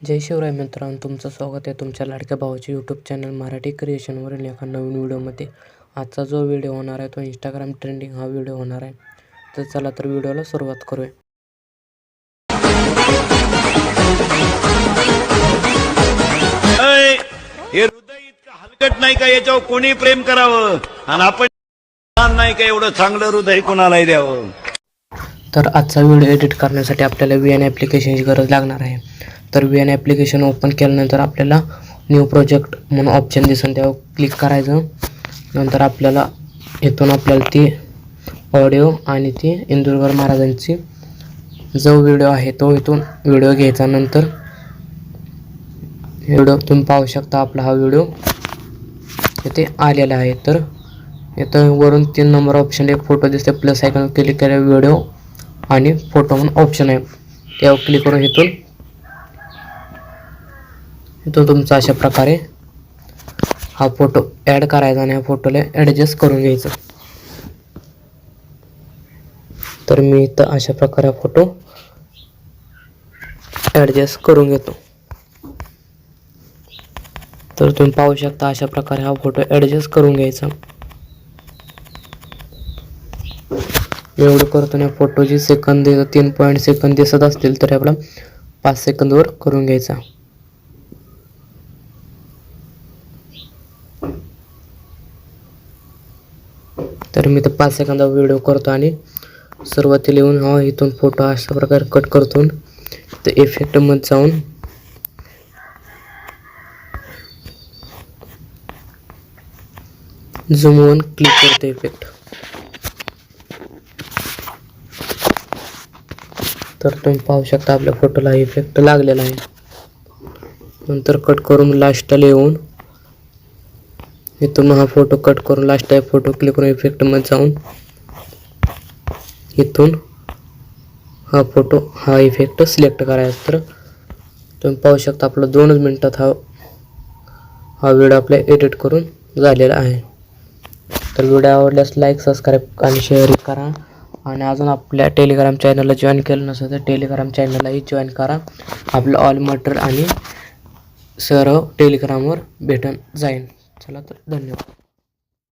जय शिवराय मित्रांनो, तुमचं स्वागत आहे तुमच्या लाडक्या भावाचे यूट्यूब चॅनल मराठी क्रिएशनवरील एका नवीन व्हिडिओमध्ये. आजचा जो व्हिडिओ होणार आहे तो इंस्टाग्राम ट्रेंडिंग हा व्हिडिओ होणार आहे. तर चला तर व्हिडिओला सुरुवात करूया. हे हृदय इतकं हलकट नाही का याच्यावर कोणी प्रेम करावं, आणि आपण नाही का एवढं चांगलं हृदय कोणालाही द्यावं. तर आजचा व्हिडिओ एडिट करण्यासाठी आपल्याला VN ॲप्लिकेशनची गरज लागणार आहे. तर VN ॲप्लिकेशन ओपन केल्यानंतर आपल्याला न्यू प्रोजेक्ट म्हणून ऑप्शन दिसेल, त्यावर क्लिक करायचं. नंतर आपल्याला आपल्याला ती ऑडिओ आणि ती इंदुरकर महाराजांची जो व्हिडिओ आहे तो इथून व्हिडिओ घ्यायचा. नंतर व्हिडिओ तुम्ही पाहू शकता, आपला हा व्हिडिओ इथे आलेला आहे. तर इथं वरून 3 नंबर ऑप्शन एक फोटो दिसते, प्लस आयकॉन क्लिक केल्यावर व्हिडिओ आणि फोटो म्हणून ऑप्शन आहे, त्यावर क्लिक करून इथून तुमचा अशा प्रकारे हा फोटो ॲड करायचा आणि ह्या फोटोला ॲडजस्ट करून घ्यायचं. तर मी इथं अशा प्रकारे फोटो ॲडजस्ट करून घेतो. तर तुम्ही पाहू शकता अशा प्रकारे हा फोटो ॲडजस्ट करून घ्यायचा. मी एवढं करतो ना, फोटोची सेकंद 3 सेकंद दिसत असतील तर आपला 5 सेकंदवर करून घ्यायचा. तर मी तर 5 सेकंदा व्हिडिओ करतो आणि सुरुवातीला येऊन इथून फोटो अशा प्रकारे कट करतो. तर इफेक्टमध्ये जाऊन झूम वन क्लिक करतो इफेक्ट. तर तुम्ही पाहू शकता आपल्या फोटोला इफेक्ट लागलेला आहे. नंतर कट करून लास्टला येऊन इथून हा फोटो कट करून लास्ट फोटो क्लिक करून इफेक्टमध्ये जाऊन इथून हा इफेक्ट सिलेक्ट करायचा. तर तुम्ही पाहू शकता आपला 2 मिनिटात हा व्हिडिओ आपल्या एडिट करून झालेला आहे. तर व्हिडिओ आवडल्यास लाईक, सबस्क्राईब आणि शेअर करा. आणि अजून आपल्या टेलिग्राम चॅनलला जॉईन केलं नसेल तर टेलिग्राम चॅनललाही जॉईन करा. आपलं ऑल मटेरियल आणि सर्व टेलिग्रामवर भेटून जाईल. चला तर धन्यवाद.